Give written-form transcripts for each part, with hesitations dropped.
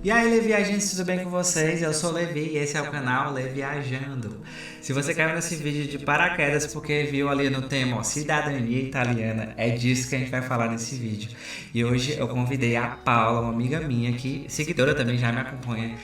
E aí, Leviagens, tudo bem com vocês? Eu sou o Levi e esse é o canal Leviajando. Se você caiu nesse vídeo de paraquedas porque viu ali no tema ó, cidadania italiana, é disso que a gente vai falar nesse vídeo. E hoje eu convidei a Paula, uma amiga minha que, seguidora também, já me acompanha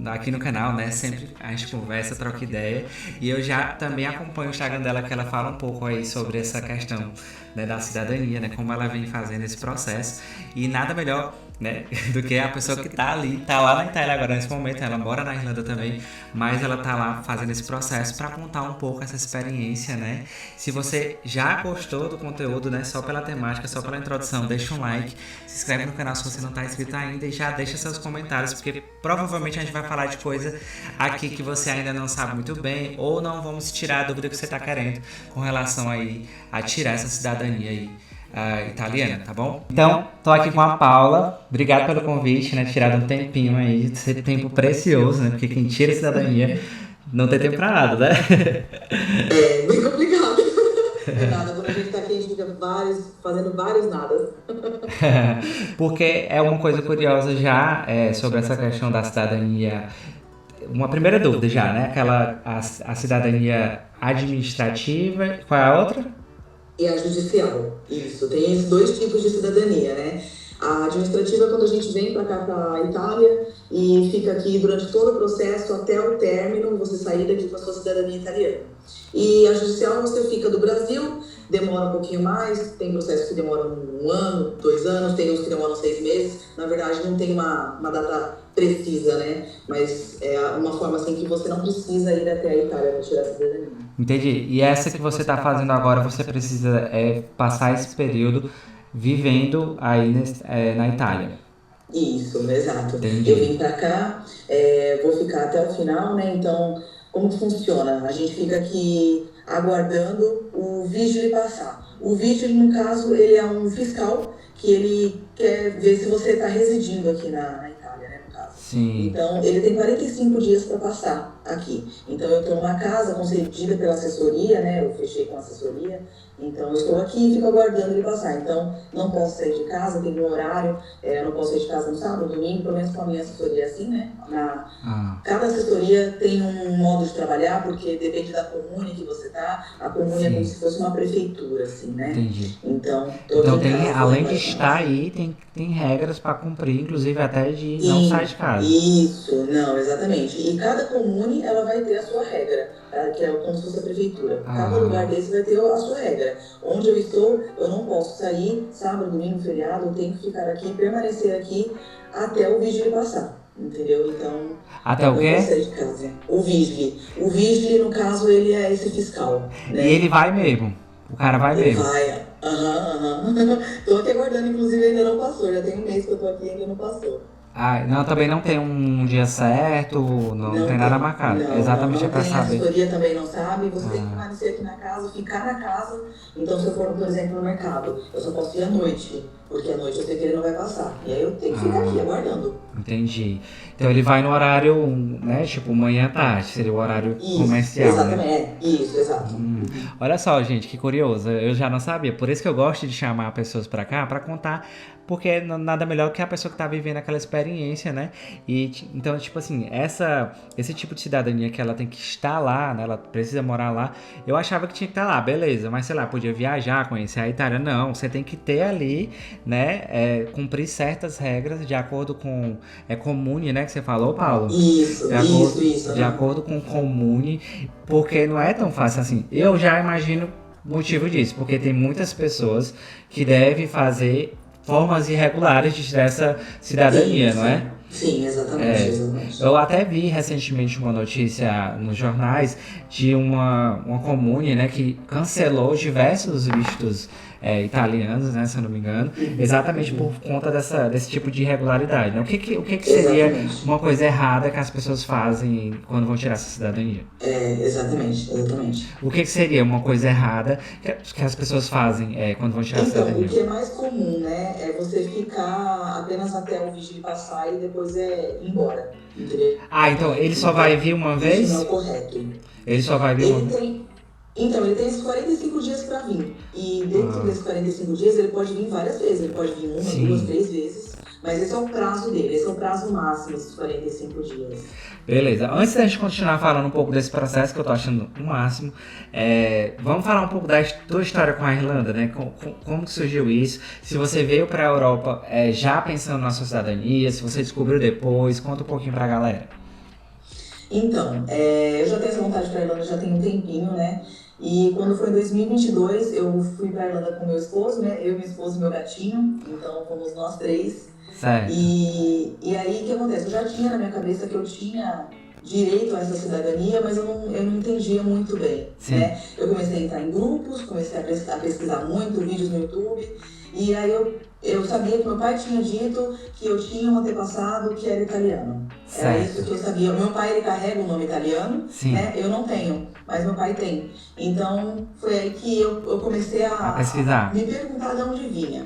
aqui no canal, né? Sempre a gente conversa, troca ideia. E eu já também acompanho o Instagram dela, que ela fala um pouco aí sobre essa questão, né, da cidadania, né? Como ela vem fazendo esse processo. E nada melhor, né, do que a pessoa que tá ali, tá lá na Itália agora nesse momento. Ela mora na Irlanda também, mas ela tá lá fazendo esse processo para contar um pouco essa experiência, né? Se você já gostou do conteúdo, né, só pela temática, só pela introdução, deixa um like, se inscreve no canal se você não tá inscrito ainda e já deixa seus comentários, porque provavelmente a gente vai falar de coisa aqui que você ainda não sabe muito bem, ou não vamos tirar a dúvida que você tá querendo com relação aí a tirar essa cidadania aí italiana, tá bom? Então, tô aqui com a Paula. Obrigado pelo convite, né? Tirado um tempinho aí, esse tempo precioso, né? Porque quem tira a cidadania não tem tempo pra nada, né? É bem complicado. É nada, quando a gente tá aqui, a gente fica fazendo vários nadas. Porque é uma coisa curiosa já sobre essa questão da cidadania. Uma primeira dúvida já, né? A cidadania administrativa. Qual é a outra? E a judicial, isso. Tem esses dois tipos de cidadania, né? A administrativa é quando a gente vem para cá, para a Itália, e fica aqui durante todo o processo até o término, você sair daqui com a sua cidadania italiana. E a judicial você fica do Brasil, demora um pouquinho mais, tem processos que demoram 1 ano, 2 anos, tem uns que demoram 6 meses. Na verdade, não tem uma data precisa, né? Mas é uma forma assim que você não precisa ir até a Itália para tirar a cidadania. Entendi. E essa que você está fazendo agora, você precisa passar esse período vivendo aí na Itália. Isso, exato. Entendi. Eu vim pra cá, vou ficar até o final, né? Então, como que funciona? A gente fica aqui aguardando o vigile passar. O vigile, no caso, ele é um fiscal que ele quer ver se você está residindo aqui na Itália, né? No caso. Sim. Então, ele tem 45 dias para passar aqui. Então, eu estou numa casa concedida pela assessoria, né? Eu fechei com a assessoria. Então, eu estou aqui e fico aguardando ele passar. Então, não posso sair de casa, tem um horário, eu não posso sair de casa no sábado, domingo, pelo menos com a minha assessoria assim, né? Cada assessoria tem um modo de trabalhar, porque depende da comune que você tá. A comune é como se fosse uma prefeitura, assim, né? Entendi. Então tem, além de estar aí, tem regras para cumprir, inclusive até de não sair de casa. Isso, não, exatamente. E cada comune, ela vai ter a sua regra, que é como se fosse a prefeitura. Cada lugar desse vai ter a sua regra. Onde eu estou, eu não posso sair sábado, domingo, feriado, eu tenho que ficar aqui, permanecer aqui até o vigílio passar. Entendeu? Então, até o quê? Não sair de casa. O vigílio. O vigílio, no caso, ele é esse fiscal, né? E ele vai mesmo? O cara vai Ele mesmo? vai. Tô aqui aguardando, inclusive ainda não passou. Já tem um mês que eu tô aqui e ainda não passou. Não, também não tem um dia certo, não tem nada marcado. Não, Exatamente, não é pra tem, saber. A assessoria também não sabe, você tem que permanecer aqui na casa, ficar na casa. Então, se eu for, por exemplo, no mercado, eu só posso ir à noite, porque à noite eu sei que ele não vai passar. E aí eu tenho que ficar aqui aguardando. Entendi. Então ele vai no horário, né, tipo manhã tarde, seria o horário comercial, exatamente, né? Isso, exato. Olha só, gente, que curioso, eu já não sabia, por isso que eu gosto de chamar pessoas pra cá, pra contar, porque nada melhor que a pessoa que tá vivendo aquela experiência, né? E então, tipo assim, esse tipo de cidadania que ela tem que estar lá, né, ela precisa morar lá, eu achava que tinha que estar lá, beleza, mas sei lá, podia viajar, conhecer a Itália, não, você tem que ter ali, né, cumprir certas regras de acordo com comune, né, que você falou, Paulo? Isso. De acordo com comune, porque não é tão fácil assim. Eu já imagino o motivo disso, porque tem muitas pessoas que devem fazer formas irregulares de tirar essa cidadania, não é? Sim, exatamente. Eu até vi recentemente uma notícia nos jornais de uma comune, né, que cancelou diversos vistos italianos, né, se eu não me engano, exatamente por conta desse tipo de irregularidade, né? O que seria uma coisa errada que as pessoas fazem quando vão tirar essa cidadania? Exatamente. O que seria uma coisa errada que as pessoas fazem quando vão tirar a cidadania? Então, o que é mais comum, né, é você ficar apenas até o vigílio passar e depois ir embora, entendeu? Então ele só vai vir uma vez? Isso não é correto. Ele só vai vir uma vez? Então, ele tem esses 45 dias para vir. E dentro desses 45 dias, ele pode vir várias vezes. Ele pode vir 1, 2, 3 vezes. Mas esse é o prazo dele, esse é o prazo máximo, esses 45 dias. Beleza, antes da gente continuar falando um pouco desse processo que eu tô achando o máximo, vamos falar um pouco da tua história com a Irlanda, né? Como que surgiu isso? Se você veio para a Europa já pensando na sua cidadania, se você descobriu depois, conta um pouquinho pra galera. Então, eu já tenho essa vontade para a Irlanda já tem um tempinho, né? E quando foi em 2022, eu fui para a Irlanda com meu esposo, né? Eu, meu esposo e meu gatinho, então fomos nós três. Certo. E aí, o que acontece? Eu já tinha na minha cabeça que eu tinha direito a essa cidadania, mas eu não entendia muito bem, né? Eu comecei a entrar em grupos, comecei a pesquisar muito, vídeos no YouTube, e aí eu sabia que meu pai tinha dito que eu tinha um antepassado que era italiano. Certo. Era isso que eu sabia. Meu pai, ele carrega o nome italiano, né? Eu não tenho, mas meu pai tem. Então, foi aí que eu comecei a pesquisar, me perguntar de onde vinha.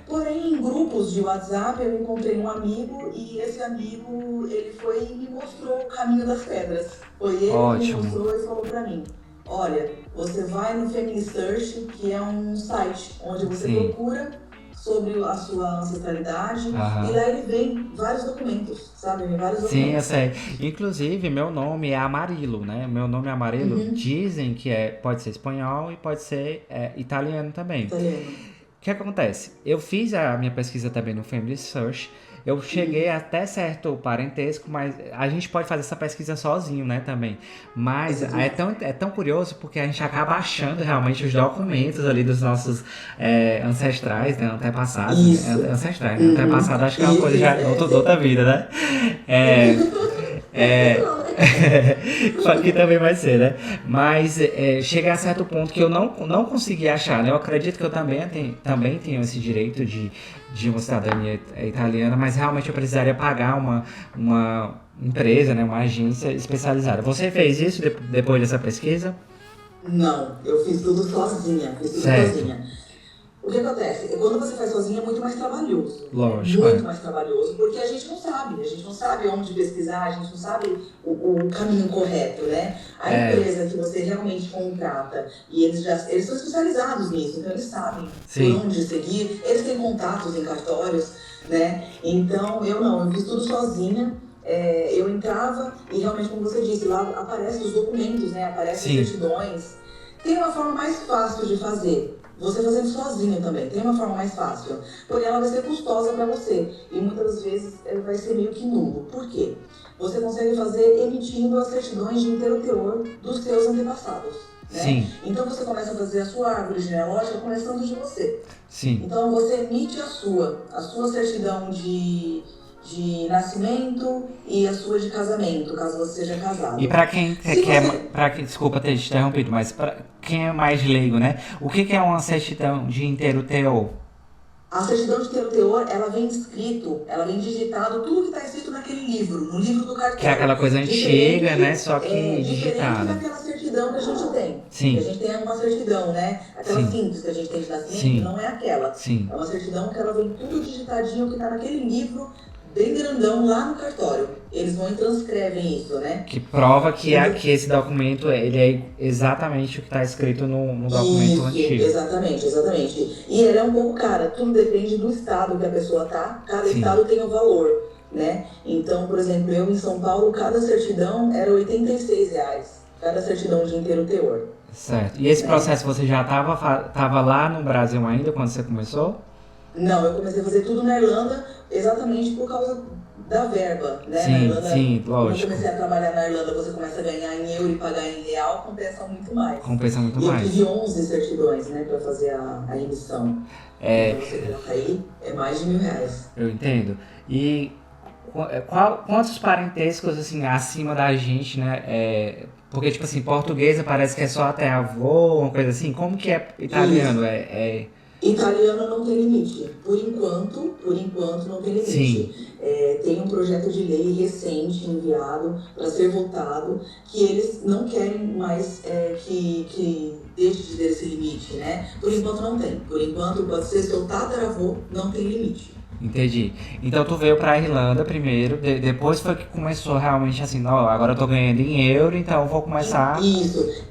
Porém, em grupos de WhatsApp, eu encontrei um amigo e esse amigo, ele foi e me mostrou o caminho das pedras. Foi ele que me mostrou e falou pra mim: olha, você vai no Family Search, que é um site onde você procura sobre a sua ancestralidade, e lá ele vem vários documentos, sabe? Vem vários documentos. Sim, eu sei. Inclusive, meu nome é Amarilo, né? Meu nome é Amarilo. Dizem que pode ser espanhol e pode ser italiano também. O que acontece? Eu fiz a minha pesquisa também no Family Search. Eu cheguei até certo parentesco, mas a gente pode fazer essa pesquisa sozinho, né, também. Mas é tão curioso porque a gente acaba achando realmente os documentos ali dos nossos ancestrais, né, antepassados. Ancestrais, né? Antepassado acho que é uma coisa já de outra vida, né? Aqui também vai ser, né? Mas chega a certo ponto que eu não consegui achar, né? Eu acredito que eu também tenho esse direito de uma cidadania italiana, mas realmente eu precisaria pagar uma empresa, né? Uma agência especializada. Você fez isso depois dessa pesquisa? Não, eu fiz tudo sozinha. O que acontece? Quando você faz sozinha é muito mais trabalhoso. Lógico. Muito mais trabalhoso, porque a gente não sabe onde pesquisar, a gente não sabe o caminho correto, né? A empresa que você realmente contrata, e eles são especializados nisso, então eles sabem por onde seguir, eles têm contatos em cartórios, né? Então, eu fiz tudo sozinha. Eu entrava e realmente, como você disse, lá aparecem os documentos, né? Aparecem as certidões. Tem uma forma mais fácil de fazer. Você fazendo sozinho também, tem uma forma mais fácil. Porém, ela vai ser custosa para você. E muitas das vezes vai ser meio que nulo. Por quê? Você consegue fazer emitindo as certidões de inteiro teor dos seus antepassados. Né? Então você começa a fazer a sua árvore genealógica começando de você. Então você emite a sua certidão de nascimento e a sua de casamento, caso você seja casado. E para quem desculpa ter te interrompido, mas para quem é mais leigo, né? O que é uma certidão de inteiro teor? A certidão de inteiro teor, ela vem digitado tudo que está escrito naquele livro, no livro do cartório. Que é aquela coisa antiga, né? Só que digitada. Diferente daquela certidão que a gente tem. Sim. Que a gente tem uma certidão, né? Aquela simples que a gente tem de nascimento, não é aquela. Sim. É uma certidão que ela vem tudo digitadinho, que está naquele livro, bem grandão lá no cartório. Eles vão e transcrevem isso, né? Que prova que esse documento ele é exatamente o que está escrito no documento antigo. Exatamente. E ele é um pouco caro, tudo depende do estado que a pessoa tá. Cada estado tem um valor, né? Então, por exemplo, eu em São Paulo, cada certidão era R$86. Cada certidão de inteiro teor. Certo. E esse processo você já estava lá no Brasil ainda quando você começou? Não, eu comecei a fazer tudo na Irlanda exatamente por causa da verba, né? Sim, na Irlanda, lógico. Quando eu comecei a trabalhar na Irlanda, você começa a ganhar em euro e pagar em real, compensa muito mais. Eu tive 11 certidões, né, para fazer a emissão. Então você coloca aí, é mais de R$1.000. Eu entendo. E quantos parentescos, assim, acima da gente, né? Porque, tipo assim, portuguesa parece que é só até avô, uma coisa assim. Como que é italiano? Italiano não tem limite. Por enquanto não tem limite. Tem um projeto de lei recente enviado para ser votado que eles não querem mais que deixe de ter esse limite, né? Por enquanto não tem. Por enquanto pode ser seu tataravô, não tem limite. Entendi. Então tu veio pra Irlanda primeiro, depois foi que começou realmente assim, agora eu tô ganhando em euro, então eu vou começar... Isso.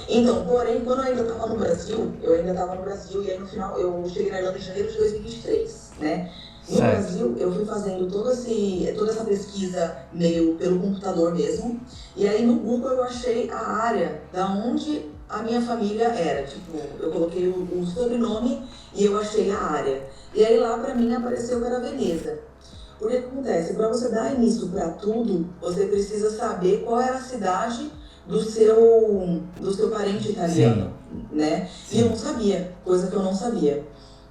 Então, porém, quando eu ainda estava no Brasil, e aí no final, eu cheguei na Irlanda em janeiro de 2023. né? No Certo. Brasil, eu fui fazendo toda essa pesquisa meio pelo computador mesmo. E aí no Google eu achei a área da onde a minha família era. Tipo, eu coloquei o sobrenome e eu achei a área. E aí lá pra mim apareceu que era Veneza. Porque o que acontece? Para você dar início para tudo, você precisa saber qual era a cidade do seu parente italiano, né? E eu não sabia, coisa que eu não sabia.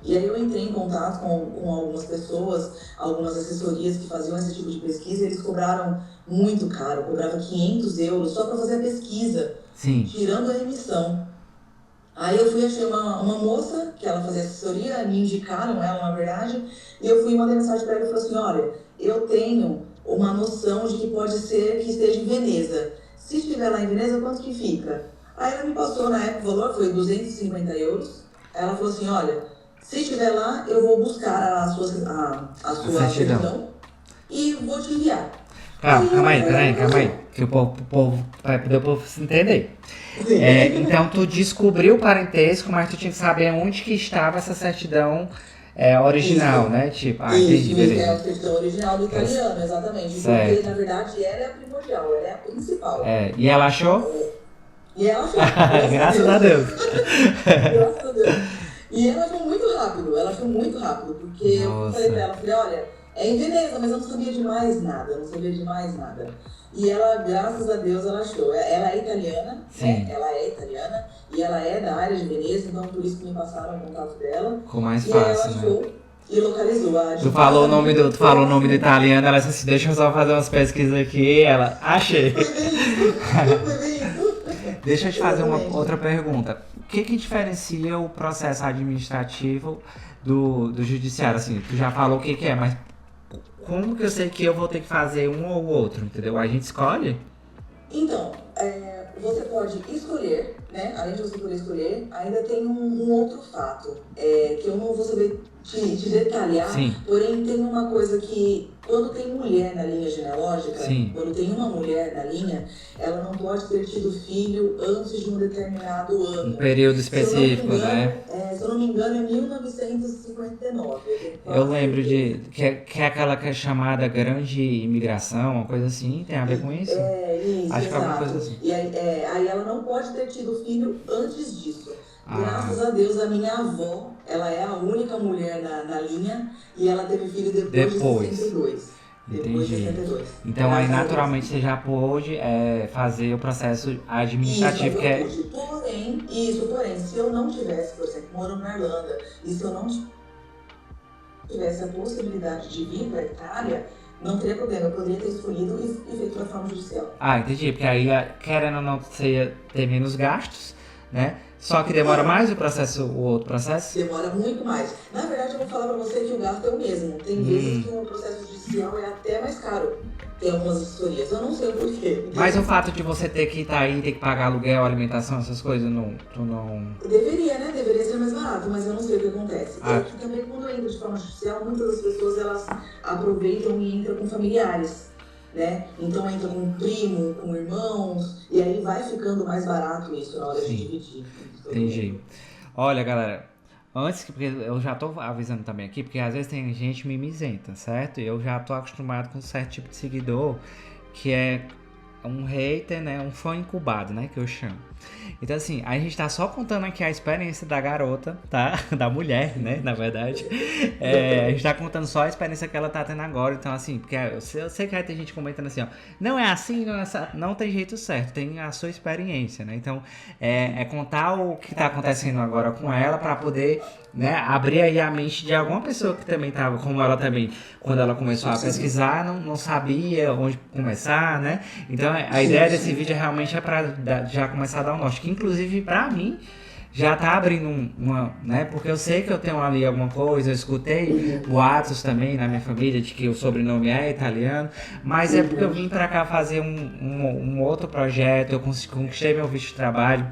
E aí eu entrei em contato com algumas pessoas, algumas assessorias que faziam esse tipo de pesquisa, e eles cobraram muito caro, cobrava 500 euros só para fazer a pesquisa, tirando a emissão. Aí eu fui, achei uma moça, que ela fazia assessoria, me indicaram ela, na verdade, e eu fui e mandei mensagem para ela e falei assim, olha, eu tenho uma noção de que pode ser que esteja em Veneza. Se estiver lá em Veneza, quanto que fica? Aí ela me passou, na época, o valor foi 250 euros. Ela falou assim, olha, se estiver lá, eu vou buscar a sua certidão e vou te enviar. Calma aí, que o povo vai poder o povo se entender. Então tu descobriu o parentesco, mas tu tinha que saber onde que estava essa certidão original, isso, né? Tipo, entendi, beleza. É a certidão original do italiano, exatamente. Certo. Porque, na verdade, ela é a primordial, ela é a principal. E ela achou? E ela achou. Graças a Deus. Graças a Deus. E ela achou muito rápido, porque eu falei pra ela, olha, é em Veneza, mas eu não sabia de mais nada, E ela, graças a Deus, ela achou. Ela é italiana, né? Ela é italiana, e ela é da área de Veneza, então por isso que me passaram o contato dela. Ficou mais fácil, ela achou, e localizou a Tu falou o nome do italiano, ela disse assim, deixa eu só fazer umas pesquisas aqui, ela, achei. Foi bem isso. Deixa eu te fazer uma outra pergunta. O que diferencia o processo administrativo do judiciário? Assim, tu já falou o que é, mas como que eu sei que eu vou ter que fazer um ou outro, entendeu? A gente escolhe? Então, você pode escolher, né? Além de você poder escolher, ainda tem um outro fato, que eu não vou saber te detalhar, porém tem uma coisa que, quando tem mulher na linha genealógica, quando tem uma mulher na linha, ela não pode ter tido filho antes de um determinado ano. Um período específico, né? Se eu não me engano, é 1959. Eu lembro que é aquela que é chamada grande imigração, uma coisa assim, tem a ver com isso? Isso, acho que é alguma coisa assim. E aí ela não pode ter tido filho antes disso. Graças a Deus, a minha avó, ela é a única mulher na linha e ela teve filho depois. De 62. Entendi. Então aí naturalmente você já pôde fazer o processo administrativo, que é... Porém, se eu não tivesse, por exemplo, morando na Irlanda, e se eu não tivesse a possibilidade de vir para a Itália, não teria problema, eu poderia ter escolhido e feito da forma judicial. Entendi, porque aí, querendo ou não, você ia ter menos gastos, né? Só que demora mais o outro processo? Demora muito mais. Na verdade, eu vou falar pra você que o gasto é o mesmo. Tem vezes que o processo judicial é até mais caro. Tem algumas assessorias, eu não sei o porquê. Mas o fato de você ter que estar aí, ter que pagar aluguel, alimentação, essas coisas, tu não... Deveria, né? Deveria ser mais barato, mas eu não sei o que acontece. E também, quando eu entro de forma judicial, muitas das pessoas, elas aproveitam e entram com familiares, né? Então entra com primo, com irmãos, e aí vai ficando mais barato isso na hora de dividir. Entendi. Olha, galera, porque eu já tô avisando também aqui, porque às vezes tem gente mimizenta, certo? E eu já tô acostumado com um certo tipo de seguidor, que é um hater, né? Um fã incubado, né? Que eu chamo. Então, assim, a gente tá só contando aqui a experiência da garota, tá? Da mulher, né? Na verdade. A gente tá contando só a experiência que ela tá tendo agora. Então, assim, porque eu sei que vai ter gente comentando assim, ó. Não é assim, não tem jeito certo. Tem a sua experiência, né? Então, contar o que tá acontecendo agora com ela pra poder, né? Abrir aí a mente de alguma pessoa que também tava, como ela também, quando ela começou a pesquisar, não sabia onde começar, né? Então, a ideia desse vídeo realmente é pra já começar a dar um norte. Que, inclusive, pra mim, já tá abrindo uma, né? Porque eu sei que eu tenho ali alguma coisa, eu escutei boatos também na minha família de que o sobrenome é italiano, mas é porque eu vim pra cá fazer um outro projeto, eu conquistei meu visto de trabalho.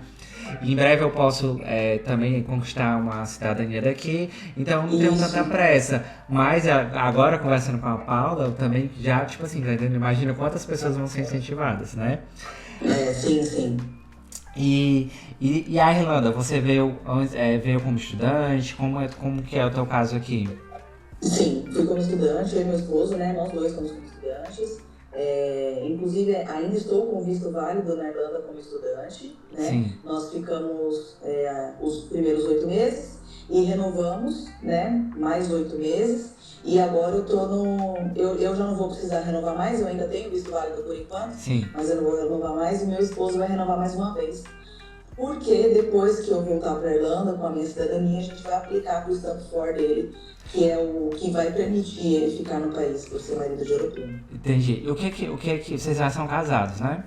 Em breve eu posso também conquistar uma cidadania daqui, então não tenho tanta pressa. Mas agora, conversando com a Paula, eu também já, tipo assim, imagina quantas pessoas vão ser incentivadas, né? Sim. E a Irlanda, você veio como estudante? Como que é o teu caso aqui? Sim, fui como estudante, eu e meu esposo, né? Nós dois fomos como estudantes. Inclusive, ainda estou com visto válido na Irlanda como estudante, né? Sim. Nós ficamos os primeiros 8 meses e renovamos, né? Mais 8 meses. E agora eu tô no. Eu já não vou precisar renovar mais, eu ainda tenho visto válido por enquanto, Sim. mas eu não vou renovar mais e meu esposo vai renovar mais uma vez. Porque depois que eu voltar para a Irlanda com a minha cidadania, a gente vai aplicar para o Stamp 4 dele, que é o que vai permitir ele ficar no país por ser marido de europeu. Entendi. E o que vocês já são casados, né?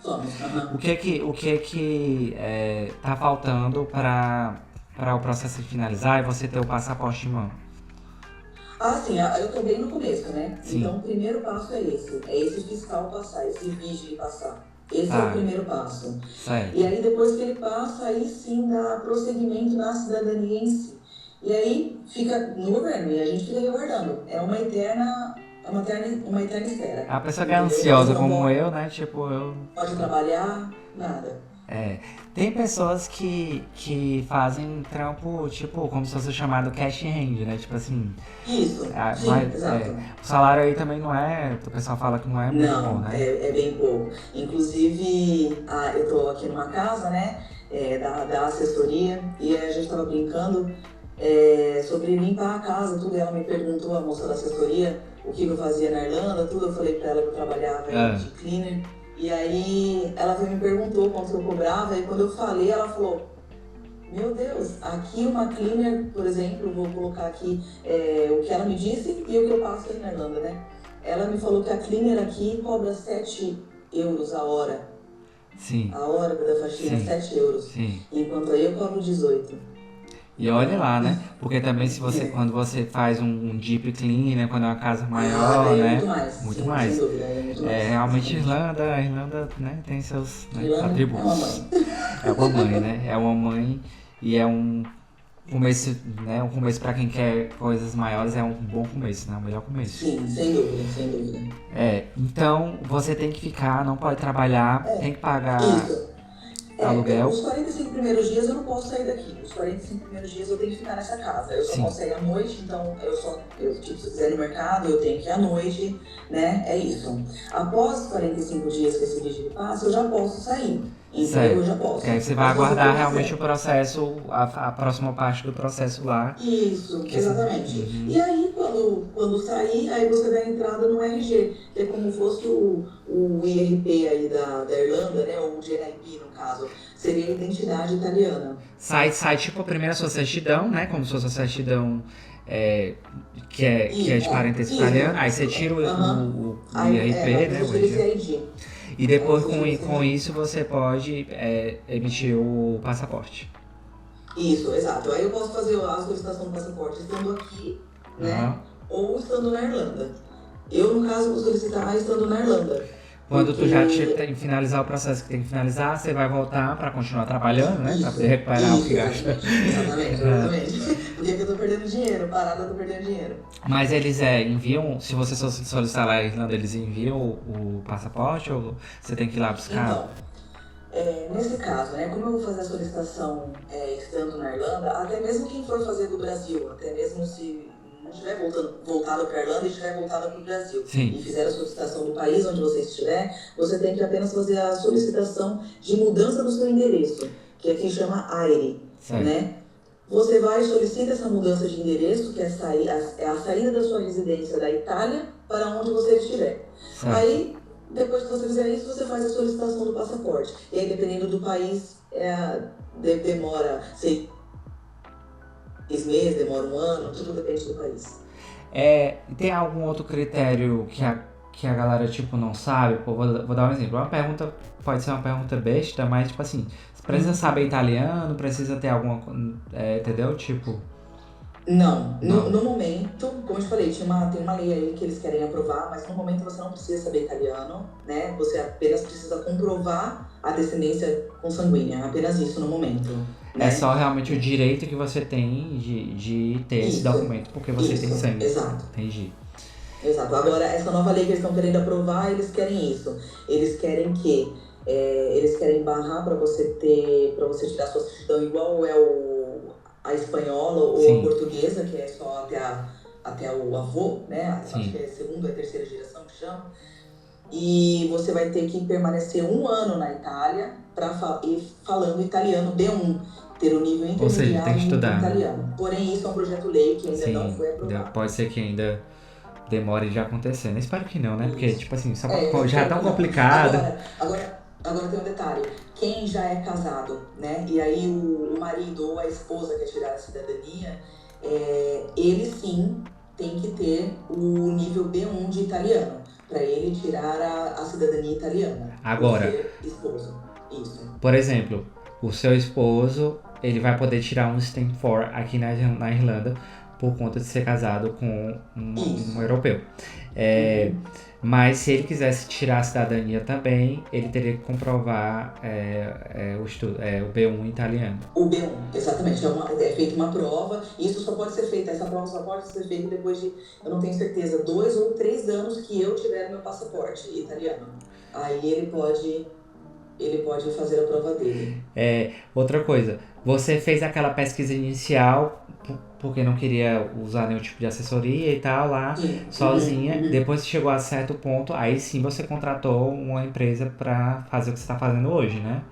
Somos. O que tá faltando para o processo de finalizar e você ter o passaporte em mão? Sim, eu tô bem no começo, né? Sim. Então o primeiro passo é esse fiscal passar, esse vigile passar. Esse é o primeiro passo. Certo. E aí depois que ele passa, aí sim dá prosseguimento na cidadania em si. E aí fica no governo e a gente fica aguardando. É uma eterna espera. A pessoa que é ansiosa como eu, né? Tipo, eu... Pode trabalhar, nada. Tem pessoas que fazem trampo, tipo, como se fosse chamado cash hand, né? Tipo assim... Isso, exato. O salário aí também não é... O pessoal fala que não é muito bom, né? É bem pouco. Inclusive, eu tô aqui numa casa, né? Da assessoria, e a gente tava brincando sobre limpar a casa, tudo. Ela me perguntou, a moça da assessoria, o que eu fazia na Irlanda, tudo. Eu falei pra ela que eu trabalhava de cleaner. E aí ela veio me perguntou quanto eu cobrava, e quando eu falei, ela falou: meu Deus, aqui uma cleaner, por exemplo, vou colocar aqui o que ela me disse e o que eu passo aí na Irlanda, né? Ela me falou que a cleaner aqui cobra 7 euros a hora. Sim. A hora da faxina, 7 euros. Sim. Enquanto aí eu cobro 18. E olha lá, né? Porque também quando você faz um deep clean, né? Quando é uma casa maior, né? Muito mais. Muito sim, mais. Sem dúvida, muito mais. Realmente a Irlanda, né, tem seus É atributos. uma mãe. É uma mãe, né? É uma mãe e é um começo, né? Um começo pra quem quer coisas maiores é um bom começo, né? O melhor começo. Sim, sem dúvida, sem dúvida. Então você tem que ficar, não pode trabalhar, tem que pagar aluguel. Os 45 primeiros dias eu não posso sair daqui. Os 45 primeiros dias eu tenho que ficar nessa casa. Eu só posso sair à noite, então se eu quiser ir no mercado, eu tenho que ir à noite, né? É isso. Após os 45 dias que esse vigílio passa, eu já posso sair. Então eu já posso. Aí você vai aguardar realmente o processo, a próxima parte do processo lá. Isso, exatamente. E aí, quando sair, aí você dá entrada no RG, que é como fosse o IRP aí da Irlanda, né? Ou o GNIP, no caso. Seria a identidade italiana. Sai tipo a primeira sua certidão, né? Como se fosse a certidão que é de parentesco italiano. Aí você tira o IRP, né? O RG. E depois com isso você pode emitir o passaporte. Isso, exato. Aí eu posso fazer a solicitação do passaporte estando aqui, né? Ou estando na Irlanda. Eu, no caso, vou solicitar estando na Irlanda. Quando tu já finalizar o processo que tem que finalizar, você vai voltar para continuar trabalhando, né? Para poder recuperar o que gasta. Exatamente. Porque eu tô perdendo dinheiro, parada, eu tô perdendo dinheiro. Mas eles enviam, se você solicitar lá na Irlanda, eles enviam o passaporte ou você tem que ir lá buscar? Então, nesse caso, né, como eu vou fazer a solicitação estando na Irlanda, até mesmo quem for fazer do Brasil, até mesmo se não estiver voltado para a Irlanda e estiver voltado para o Brasil, e fizer a solicitação do país onde você estiver, você tem que apenas fazer a solicitação de mudança do seu endereço, que aqui chama AIRE, né? Você vai e solicita essa mudança de endereço, que é a saída da sua residência da Itália para onde você estiver. Aí, depois que você fizer isso, você faz a solicitação do passaporte. E aí, dependendo do país, demora 6 meses, demora 1 ano, tudo depende do país. Tem algum outro critério que a galera, tipo, não sabe? Pô, vou dar um exemplo. Uma pergunta, pode ser uma pergunta besta, mas, tipo assim, você precisa saber italiano, precisa ter alguma... entendeu? Tipo... Não. No momento, como eu te falei, tem uma lei aí que eles querem aprovar, mas no momento você não precisa saber italiano, né? Você apenas precisa comprovar a descendência consanguínea, apenas isso no momento. Né? É só realmente o direito que você tem de ter esse documento, porque você tem sangue. Exato. Entendi. Exato. Agora, essa nova lei que eles estão querendo aprovar, eles querem isso. Eles querem eles querem barrar para você tirar sua certidão igual a espanhola ou a portuguesa, que é só até até o avô, né? Acho Sim. que é segunda ou terceira geração que chama. E você vai ter que permanecer 1 ano na Itália falando italiano B1, ter o nível Ou seja, tem que intermediário em estudar, né? italiano. Porém, isso é um projeto-lei que ainda não Sim, foi aprovado. pode ser que ainda demore de acontecer, né? Espero que não, né? Porque, Isso. tipo assim, Eu já é espero tão que não. complicado. Agora tem um detalhe. Quem já é casado, né? E aí o marido ou a esposa quer tirar a cidadania, ele sim tem que ter o nível B1 de italiano, para ele tirar a cidadania italiana, por Agora, ser esposo. Isso. por exemplo, o seu esposo, ele vai poder tirar um Stamp 4 aqui na Irlanda por conta de ser casado com um Isso. europeu. Mas se ele quisesse tirar a cidadania também, ele teria que comprovar o B1 italiano. O B1, exatamente. É feita uma prova, e isso só pode ser feita, essa prova só pode ser feita depois de, eu não tenho certeza, 2 ou 3 anos que eu tiver meu passaporte italiano. Aí ele pode fazer a prova dele. Outra coisa, você fez aquela pesquisa inicial porque não queria usar nenhum tipo de assessoria e tal lá, Sim. sozinha. Depois que chegou a certo ponto, aí sim você contratou uma empresa para fazer o que você está fazendo hoje, né?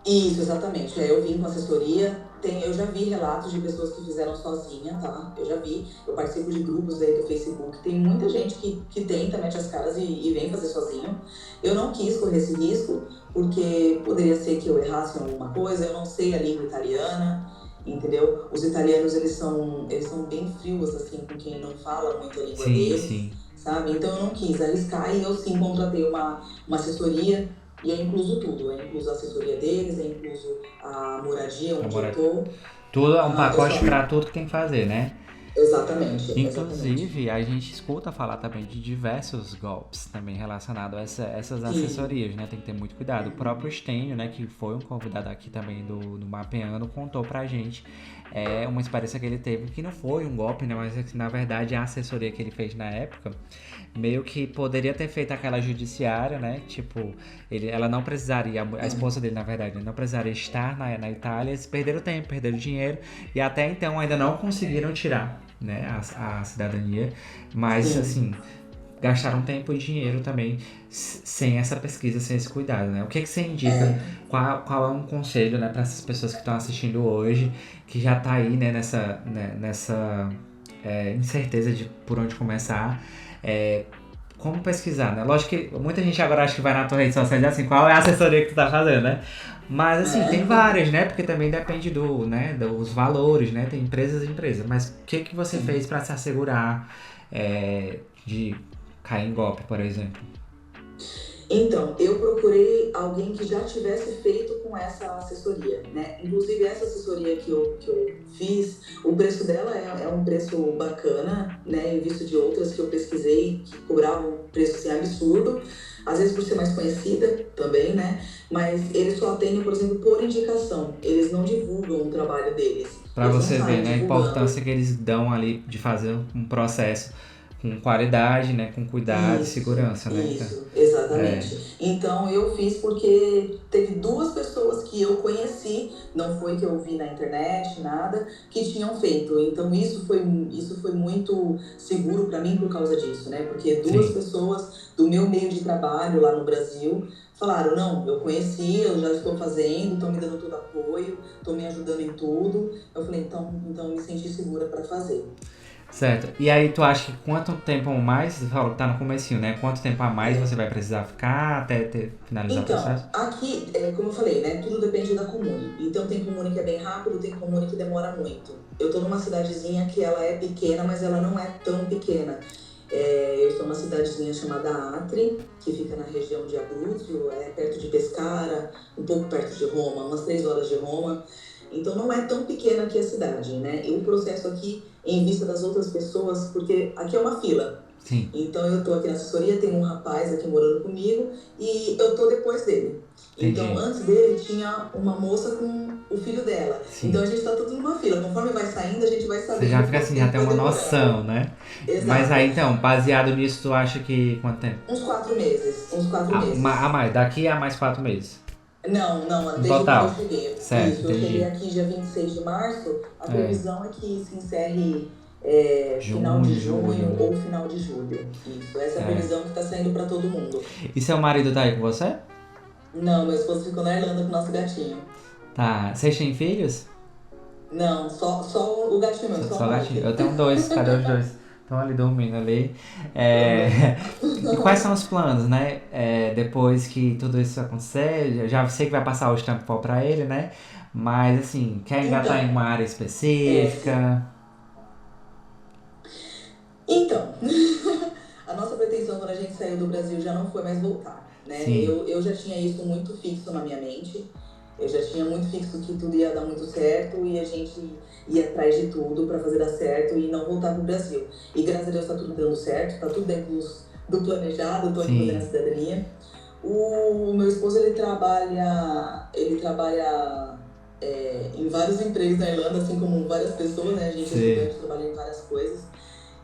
Isso, exatamente. Eu vim com assessoria. Eu já vi relatos de pessoas que fizeram sozinha, tá? Eu já vi. Eu participo de grupos aí do Facebook. Tem muita gente que tenta, mete as caras e vem fazer sozinho. Eu não quis correr esse risco, porque poderia ser que eu errasse em alguma coisa. Eu não sei a língua italiana, entendeu? Os italianos, eles são bem frios, assim, com quem não fala muito a língua deles, Sim. sabe? Então eu não quis arriscar e eu sim contratei uma assessoria. E é incluso tudo, é incluso a assessoria deles, é incluso a moradia onde eu tô. Tudo é um pacote para tudo que tem que fazer, né? Exatamente. Inclusive, a gente escuta falar também de diversos golpes também relacionados a essas assessorias, né? Tem que ter muito cuidado. O próprio Stênio, né, que foi um convidado aqui também do Mapeando, contou pra gente uma experiência que ele teve, que não foi um golpe, né? Mas que, na verdade, a assessoria que ele fez na época meio que poderia ter feito aquela judiciária, né? Tipo, ela não precisaria, a esposa dele, na verdade, não precisaria estar na Itália. Eles perderam tempo, perderam dinheiro e até então ainda não conseguiram tirar, né, a cidadania. Mas, assim, gastaram tempo e dinheiro também sem essa pesquisa, sem esse cuidado, né? O que você indica? Qual é um conselho, né, para essas pessoas que estão assistindo hoje, que já tá aí, né, nessa incerteza de por onde começar? Como pesquisar, né? Lógico que muita gente agora acha que vai na tua rede social e diz assim, qual é a assessoria que tu tá fazendo, né? Mas assim, tem várias, né? Porque também depende dos valores, né? Tem empresas e empresas. Mas o que você fez para se assegurar de cair em golpe, por exemplo? Então, eu procurei alguém que já tivesse feito com essa assessoria, né? Inclusive, essa assessoria que eu fiz, o preço dela é um preço bacana, né? Em vista de outras que eu pesquisei, que cobravam um preço assim, absurdo. Às vezes por ser mais conhecida também, né? Mas eles só atendem, por exemplo, por indicação. Eles não divulgam o trabalho deles. Pra você ver, né? A importância que eles dão ali de fazer um processo com qualidade, né? Com cuidado e segurança, né? Isso, exatamente. Então eu fiz porque teve 2 pessoas que eu conheci, não foi que eu vi na internet, nada, que tinham feito. Então isso foi muito seguro para mim por causa disso, né? Porque 2 pessoas do meu meio de trabalho lá no Brasil falaram, não, eu conheci, eu já estou fazendo, estão me dando todo apoio, estão me ajudando em tudo. Eu falei, então eu me senti segura para fazer. Certo. E aí tu acha que quanto tempo a mais, você falou que tá no comecinho, né? Quanto tempo a mais você vai precisar ficar até finalizar o processo? Então, aqui, como eu falei, né? Tudo depende da comune. Então tem comune que é bem rápido, tem comune que demora muito. Eu tô numa cidadezinha que ela é pequena, mas ela não é tão pequena. Eu estou numa cidadezinha chamada Atri, que fica na região de Abruzzo, perto de Pescara, um pouco perto de Roma, umas 3 horas de Roma. Então não é tão pequena aqui a cidade, né? E o processo aqui, em vista das outras pessoas, porque aqui é uma fila. Sim. Então eu tô aqui na assessoria, tem um rapaz aqui morando comigo e eu tô depois dele. Entendi. Então antes dele tinha uma moça com o filho dela. Sim. Então a gente tá tudo numa fila. Conforme vai saindo, a gente vai sabendo. Você já fica assim, já tem uma noção, né? Exato. Mas aí então, baseado nisso, tu acha que quanto tempo? Uns 4 meses. A mais, daqui a mais 4 meses. Não, desde total. quando eu cheguei. Certo, isso, eu cheguei aqui dia 26 de março, a previsão é que se encerre final de Junho, junho julho. ou final de julho. Isso, essa é a É. previsão que está saindo para todo mundo. E seu marido tá aí com você? Não, meu esposo ficou na Irlanda com o nosso gatinho. Tá. Vocês têm filhos? Não, só o gatinho mesmo, só o Só gatinho. Mike. Eu tenho dois. Cadê os dois? Estão ali dormindo ali. É, Uhum. E quais são os planos, né? Depois que tudo isso acontecer, eu já sei que vai passar o Stanford pra ele, né? Mas assim, quer engatar em Então, uma área sim. específica? Então, a nossa pretensão quando a gente saiu do Brasil já não foi mais voltar, né? Sim, Eu já tinha isso muito fixo na minha mente. Eu já tinha muito fixo que tudo ia dar muito certo e a gente ia atrás de tudo para fazer dar certo e não voltar pro Brasil. E graças a Deus tá tudo dando certo, tá tudo dentro do planejado, tô aqui fazendo a sim, cidadania. O meu esposo, ele trabalha em vários empregos na Irlanda, assim como várias pessoas, né? A gente é sim. estudante, trabalha em várias coisas.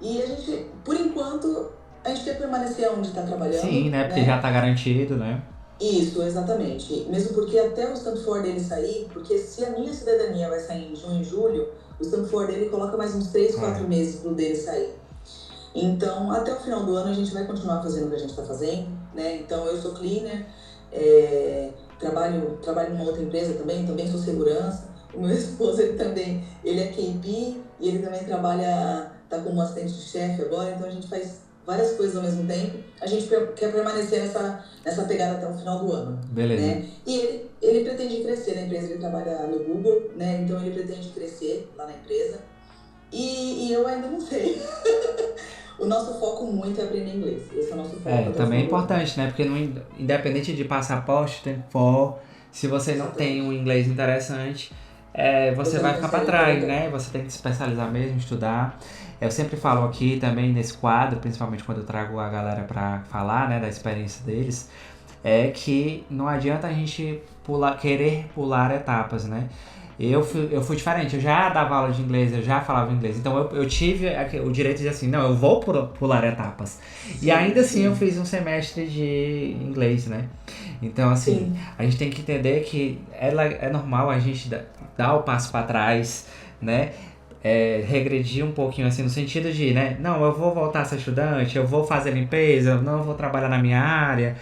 E a gente, por enquanto, a gente quer permanecer onde está Sim, trabalhando, né? Porque já né? tá garantido, né? Isso, exatamente. Mesmo porque até o Stanford dele sair, porque se a minha cidadania vai sair em junho e julho, o Stanford dele coloca mais uns 3, É. 4 meses pro dele sair. Então, até o final do ano a gente vai continuar fazendo o que a gente está fazendo, né? Então, eu sou cleaner, trabalho numa outra empresa também sou segurança. O meu esposo, ele é KP e ele também tá como assistente de chefe agora, então a gente faz várias coisas ao mesmo tempo. A gente quer permanecer nessa pegada até o final do ano, Beleza. né? E ele pretende crescer na empresa, ele trabalha no Google, né? Então ele pretende crescer lá na empresa. E eu ainda não sei. O nosso foco muito é aprender inglês. Esse é o nosso foco até o Também é final do ano. importante, né? Porque independente de passaporte, tem for, se você não tem um Exatamente. inglês interessante, você Você vai não ficar para consegue trás, colocar. né? Você tem que se especializar mesmo, estudar. Eu sempre falo aqui também nesse quadro, principalmente quando eu trago a galera para falar, né, da experiência deles, que não adianta a gente querer pular etapas, né? Eu fui diferente, eu já dava aula de inglês, eu já falava inglês, então eu tive o direito de assim, não, eu vou pular etapas. E Sim, ainda assim eu sim. fiz um semestre de inglês, né? Então, assim, Sim, a gente tem que entender que é normal a gente dar o passo para trás, né? Regredir um pouquinho assim no sentido de, né? Não, eu vou voltar a ser estudante, eu vou fazer limpeza, eu não vou trabalhar na minha área,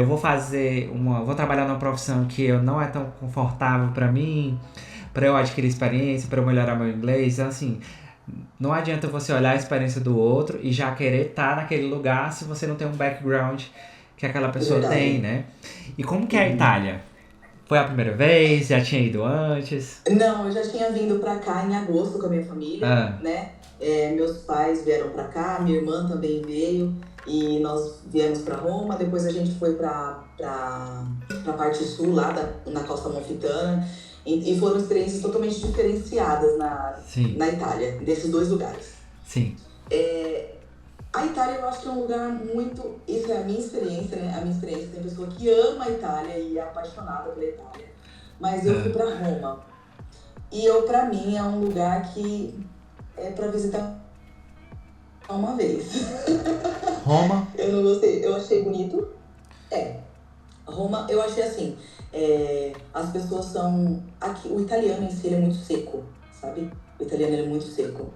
vou trabalhar numa profissão que eu não é tão confortável para mim, para eu adquirir experiência, para eu melhorar meu inglês. Então, assim, não adianta você olhar a experiência do outro e já querer estar naquele lugar se você não tem um background que aquela é pessoa tem, verdade. né? E como que é a Uhum. Itália? Foi a primeira vez? Já tinha ido antes? Não, eu já tinha vindo para cá em agosto com a minha família, Ah, né? Meus pais vieram para cá, minha irmã também veio e nós viemos para Roma. Depois a gente foi para a parte sul, lá na Costa Amalfitana, e foram experiências totalmente diferenciadas sim, na Itália, desses dois lugares. sim. É, A Itália eu acho que é um lugar muito. Isso é a minha experiência, né? A minha experiência tem pessoa que ama a Itália e é apaixonada pela Itália. Mas eu fui Ah. para Roma. E para mim, é um lugar que é para visitar uma vez. Roma? Eu não gostei. Eu achei bonito. É. Roma, eu achei assim. As pessoas são. Aqui, o italiano em si ele é muito seco, sabe? O italiano ele é muito seco.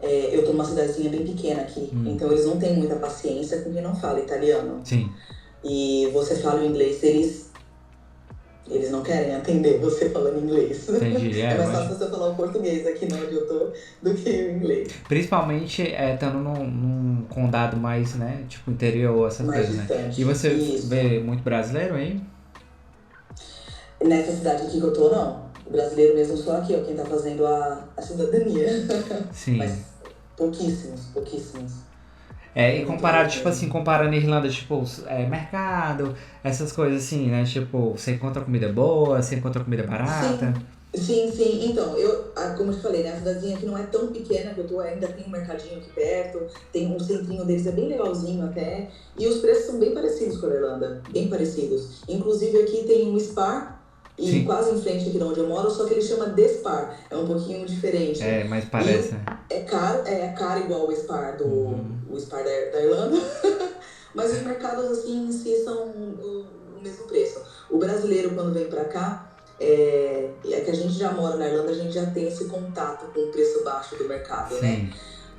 Eu tô numa cidadezinha bem pequena aqui, Hum, então eles não têm muita paciência com quem não fala italiano. sim, E você fala o inglês, eles não querem atender você falando inglês. entendi. É mais Mas fácil você falar o português aqui onde eu tô do que o inglês. principalmente estando num condado mais, né? Tipo interior, essas Mais coisas, né? E distante. você Isso. vê muito brasileiro aí? Nessa cidade aqui que eu tô, não. O brasileiro mesmo só aqui, ó, quem tá fazendo a cidadania. Sim. Mas pouquíssimos, pouquíssimos. E É muito comparado, raro tipo assim, mesmo. comparando Irlanda, tipo, mercado, essas coisas assim, né? Tipo, você encontra comida boa, você encontra comida barata. Sim, sim. Então, como eu te falei, né, a cidadezinha aqui não é tão pequena que eu tô, ainda tem um mercadinho aqui perto, tem um centrinho deles, é bem legalzinho até, e os preços são bem parecidos com a Irlanda, bem parecidos. Inclusive aqui tem um Spar, e Sim. quase em frente aqui de onde eu moro, só que ele chama The Spar, é um pouquinho diferente. Mas E parece, né? é caro igual o Spar Uhum. o Spar da Irlanda, mas os mercados assim em si são o mesmo preço. O brasileiro quando vem para cá, que a gente já mora na Irlanda, a gente já tem esse contato com o preço baixo do mercado, né? Sim.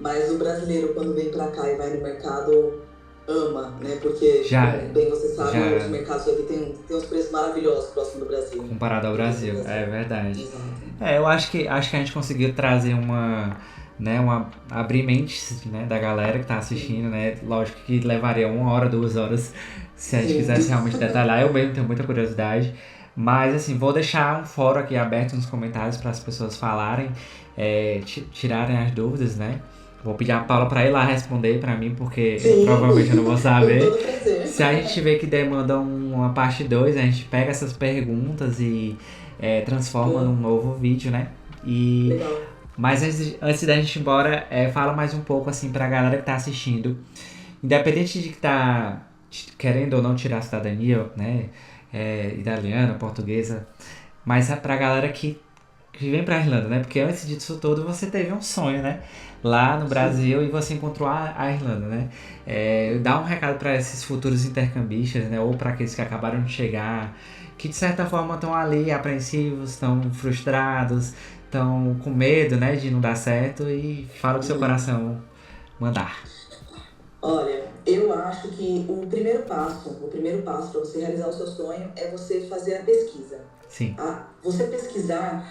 Mas o brasileiro, quando vem pra cá e vai no mercado, ama, né? Porque, Já, como bem você sabe, os já mercados aqui tem uns preços maravilhosos próximo do Brasil. comparado ao Próximo do Brasil, Brasil. é verdade. Exato. Eu acho que a gente conseguiu trazer abrir mentes, né, da galera que tá Sim. assistindo, né? Lógico que levaria 1 hora, 2 horas se a gente Sim. quisesse realmente detalhar. Eu mesmo tenho muita curiosidade. Mas assim, vou deixar um fórum aqui aberto nos comentários para as pessoas falarem, tirarem as dúvidas, né? Vou pedir a Paula para ir lá responder para mim, porque Sim, provavelmente eu não vou com saber. todo prazer. Se a gente vê que demanda uma parte 2, a gente pega essas perguntas e transforma num Boa. novo vídeo, né? E, Legal. mas antes da gente ir embora, fala mais um pouco assim pra galera que tá assistindo. Independente de que tá querendo ou não tirar a cidadania, né? Italiana, portuguesa. Mas é pra galera que vem pra Irlanda, né? Porque antes disso tudo você teve um sonho, né? Lá no Sim. Brasil e você encontrou a Irlanda, né? Dá um recado para esses futuros intercambistas, né? Ou para aqueles que acabaram de chegar, que de certa forma estão ali apreensivos, estão frustrados, estão com medo, né? De não dar certo e fala o que seu Uhum. coração mandar. Olha, eu acho que o primeiro passo para você realizar o seu sonho é você fazer a pesquisa. Sim. Você pesquisar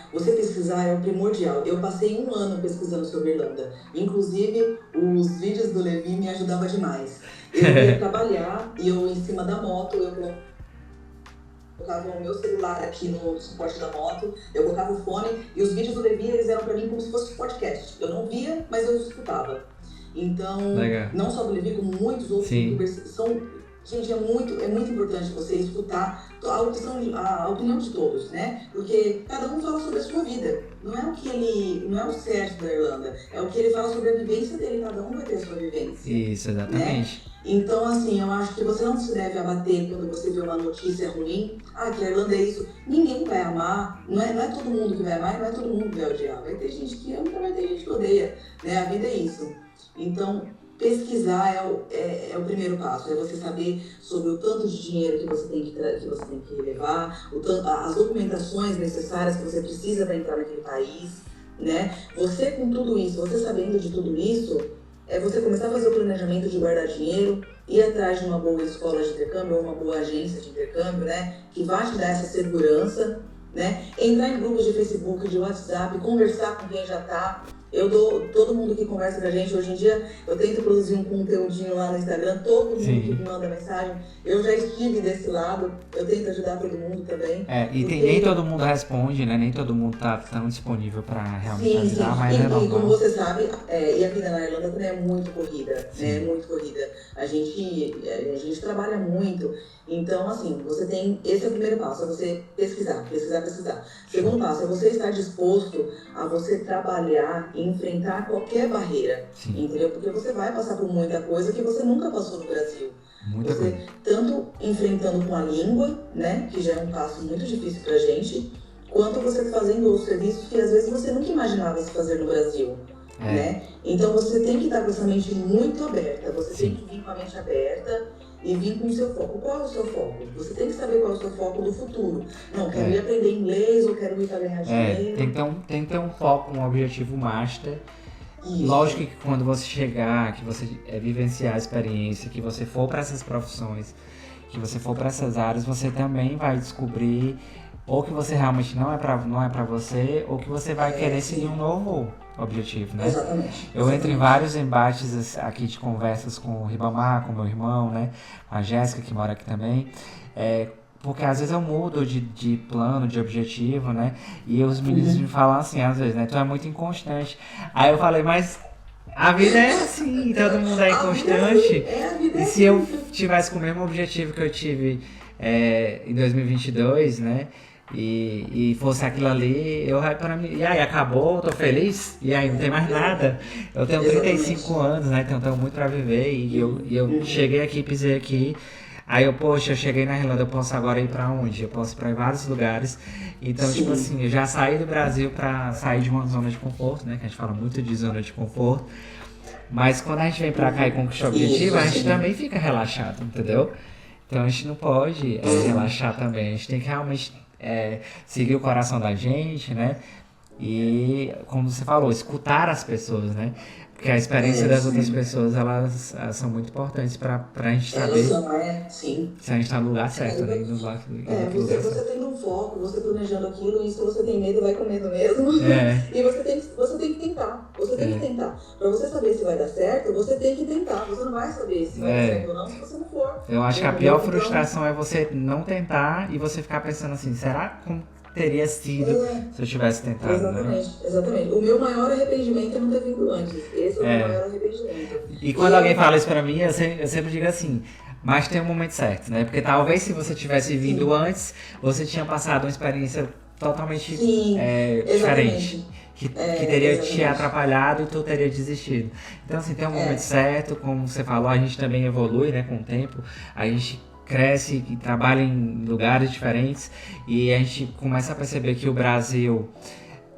é o primordial. Eu passei 1 ano pesquisando sobre Irlanda. Inclusive, os vídeos do Levi me ajudavam demais. Eu ia trabalhar e eu, em cima da moto, eu colocava o meu celular aqui no suporte da moto, eu colocava o fone e os vídeos do Levi, eles eram para mim como se fosse um podcast. Eu não via, mas eu escutava. Então, Legal. não só do Levi, como muitos outros Sim. youtubers são. Gente, é muito importante você escutar a opinião de todos, né? Porque cada um fala sobre a sua vida. Não é o certo da Irlanda, é o que ele fala sobre a vivência dele. Cada um vai ter a sua vivência, Isso, né? exatamente. Então, assim, eu acho que você não se deve abater quando você vê uma notícia ruim. Ah, que a Irlanda é isso. Ninguém vai amar. Não é todo mundo que vai amar e não é todo mundo que vai odiar. Vai ter gente que ama e vai ter gente que odeia, né? A vida é isso. Então, pesquisar é o primeiro passo. É você saber sobre o tanto de dinheiro que você tem que levar, as documentações necessárias que você precisa para entrar naquele país, né? Você com tudo isso, você sabendo de tudo isso, é você começar a fazer o planejamento de guardar dinheiro, ir atrás de uma boa escola de intercâmbio ou uma boa agência de intercâmbio, né? Que vai te dar essa segurança, né? Entrar em grupos de Facebook, de WhatsApp, conversar com quem já está. Todo mundo que conversa com a gente, hoje em dia, eu tento produzir um conteúdinho lá no Instagram, todo mundo que Sim. me manda mensagem, eu já estive desse lado, eu tento ajudar todo mundo também, Nem porque todo mundo responde, né? Nem todo mundo tá tão disponível para realmente sim, ajudar, sim. mas é E como normal. você sabe, e a vida na Irlanda também é muito corrida, né? É Sim. muito corrida. A gente trabalha muito. Então, assim, esse é o primeiro passo, é você pesquisar, pesquisar, pesquisar. Show. Segundo passo, é você estar disposto a você trabalhar e enfrentar qualquer barreira, Sim. entendeu? Porque você vai passar por muita coisa que você nunca passou no Brasil. Muita coisa. Você, tanto enfrentando com a língua, né? Que já é um passo muito difícil pra gente, quanto você fazendo os serviços que às vezes você nunca imaginava se fazer no Brasil, né? Então você tem que estar com essa mente muito aberta, você tem Sim. que vir com a mente aberta e vir com o seu foco. Qual é o seu foco? Você tem que saber qual é o seu foco do futuro. Não, quero ir aprender inglês ou quero ir para ganhar dinheiro. Tem que ter um foco, um objetivo master. Isso. Lógico que quando você chegar, que você vivenciar a experiência, que você for para essas profissões, que você for para essas áreas, você também vai descobrir ou que você realmente não é para você, ou que você vai querer seguir um novo objetivo, né? Exatamente. Eu entro em vários embates aqui de conversas com o Ribamar, com meu irmão, né? Com a Jéssica, que mora aqui também. Porque às vezes eu mudo de plano, de objetivo, né? E os meninos me falam assim, às vezes, né? Tu é muito inconstante. Aí eu falei, mas a vida é assim, todo mundo é A vida é assim, inconstante. a vida E é se eu assim. tivesse com o mesmo objetivo que eu tive em 2022, né? E fosse aquilo ali, e aí acabou, tô feliz, e aí não tem mais nada. Eu tenho 35 Exatamente. anos, né? Então tenho muito pra viver. E eu cheguei aqui, pisei aqui. Aí poxa, eu cheguei na Irlanda, eu posso agora ir pra onde? Eu posso ir pra vários lugares. Então, tipo Sim. assim, eu já saí do Brasil pra sair de uma zona de conforto, né? Que a gente fala muito de zona de conforto. Mas quando a gente vem pra cá e conquista o objetivo, Isso, a gente sim. também fica relaxado, entendeu? Então a gente não pode relaxar também. A gente tem que realmente seguir o coração da gente, né? E, como você falou, escutar as pessoas, né? Porque a experiência das outras pessoas, elas são muito importantes pra gente saber sim. se a gente tá no lugar certo, né? No lugar Você tendo um foco, você planejando aquilo, e se você tem medo, vai com medo mesmo. E você tem que tentar. Você tem que tentar. Pra você saber se vai dar certo, você tem que tentar. Você não vai saber se vai dar certo ou não se você não for. Eu acho que a pior frustração é você não tentar e você ficar pensando assim, será como teria sido se eu tivesse tentado, Exatamente. O meu maior arrependimento é não ter vindo antes. Esse é o meu maior arrependimento. E quando alguém fala isso pra mim, eu sempre digo assim, mas tem um momento certo, né? Porque talvez se você tivesse vindo antes, você tinha passado uma experiência totalmente diferente. Que teria te atrapalhado e tu teria desistido. Então, assim, tem um momento certo, como você falou, a gente também evolui, né, com o tempo. A gente cresce e trabalha em lugares diferentes e a gente começa a perceber que o Brasil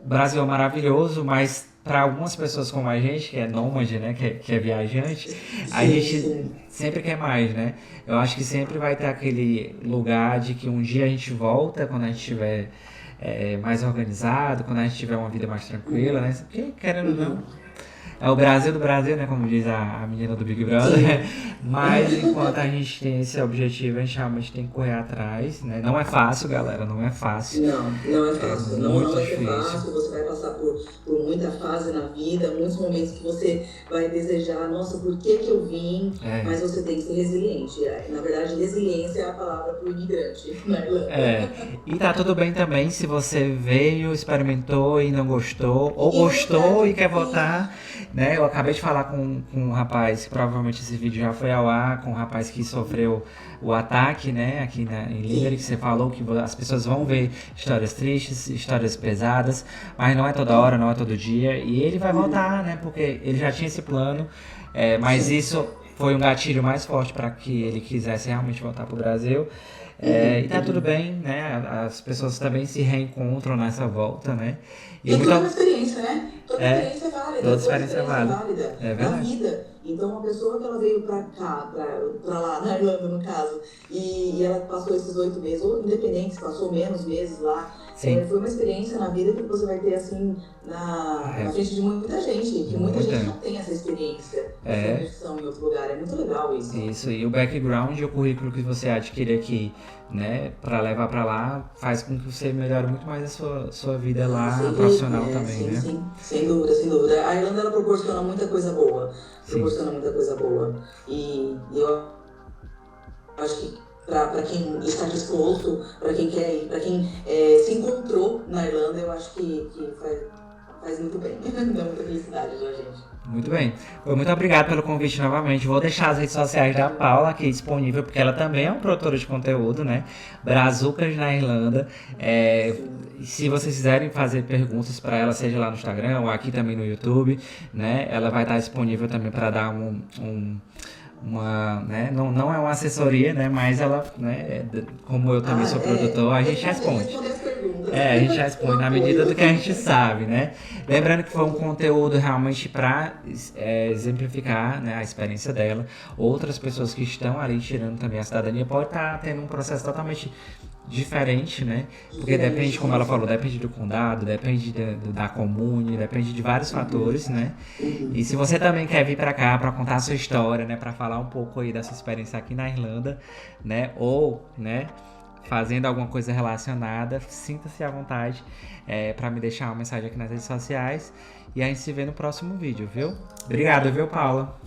é maravilhoso, mas para algumas pessoas como a gente, que é nômade, né, que é viajante, a gente sempre quer mais, né? Eu acho que sempre vai ter aquele lugar de que um dia a gente volta, quando a gente estiver mais organizado, quando a gente tiver uma vida mais tranquila, né? Porque, querendo ou não, é o Brasil do Brasil, né? Como diz a menina do Big Brother. Mas enquanto a gente tem esse objetivo, a gente realmente tem que correr atrás, né? Não é fácil, galera, não é fácil. Não é fácil. Não vai ser difícil. fácil, você vai passar por muita fase na vida, muitos momentos que você vai desejar, nossa, por que eu vim? Mas você tem que ser resiliente. Na verdade, resiliência é a palavra para o imigrante na Irlanda. E tá tudo bem também se você veio, experimentou e não gostou, ou gostou e quer voltar. Né? Eu acabei de falar com um rapaz, que provavelmente esse vídeo já foi ao ar, com um rapaz que sofreu o ataque, né? Aqui em Limerick, você falou que as pessoas vão ver histórias tristes, histórias pesadas, mas não é toda hora, não é todo dia, e ele vai voltar, né? Porque ele já tinha esse plano, mas isso foi um gatilho mais forte para que ele quisesse realmente voltar para o Brasil. E tá tudo bem, né? As pessoas também se reencontram nessa volta, né? E toda uma experiência, né? Toda experiência é válida. Toda experiência é válida. É verdade. Na vida. Então, uma pessoa que ela veio pra cá, pra lá, na Irlanda, no caso, e ela passou esses 8 meses, ou independente, se passou menos meses lá, foi uma experiência na vida que você vai ter, assim, na frente de muita gente, que muita gente não tem essa experiência, essa conexão em outro lugar. É muito legal isso. Isso, e o background e o currículo que você adquire aqui, né, pra levar pra lá, faz com que você melhore muito mais a sua vida lá, profissional também, né? Sim, sem dúvida. A Irlanda, ela proporciona muita coisa boa. E eu acho que para quem está disposto, para quem quer ir, para quem se encontrou na Irlanda, eu acho que faz muito bem. Dá muita felicidade pra gente. Muito bem. Muito obrigado pelo convite novamente. Vou deixar as redes sociais da Paula aqui disponível, porque ela também é uma produtora de conteúdo, né? Brazucas na Irlanda. Se vocês quiserem fazer perguntas para ela, seja lá no Instagram ou aqui também no YouTube, né? Ela vai estar disponível também para dar uma, né? Não é uma assessoria, né? Mas ela, né? Como eu também sou produtor, a gente responde. A gente responde na medida do que a gente sabe, né? Lembrando que foi um conteúdo realmente para exemplificar, né, a experiência dela. Outras pessoas que estão ali tirando também a cidadania podem estar tendo um processo totalmente diferente, né? Porque depende, como ela falou, depende do condado, depende da comune, depende de vários fatores, né? E se você também quer vir para cá para contar a sua história, né, para falar um pouco aí da sua experiência aqui na Irlanda, né, ou, né, fazendo alguma coisa relacionada, sinta-se à vontade para me deixar uma mensagem aqui nas redes sociais e a gente se vê no próximo vídeo, viu? Obrigado, viu, Paula?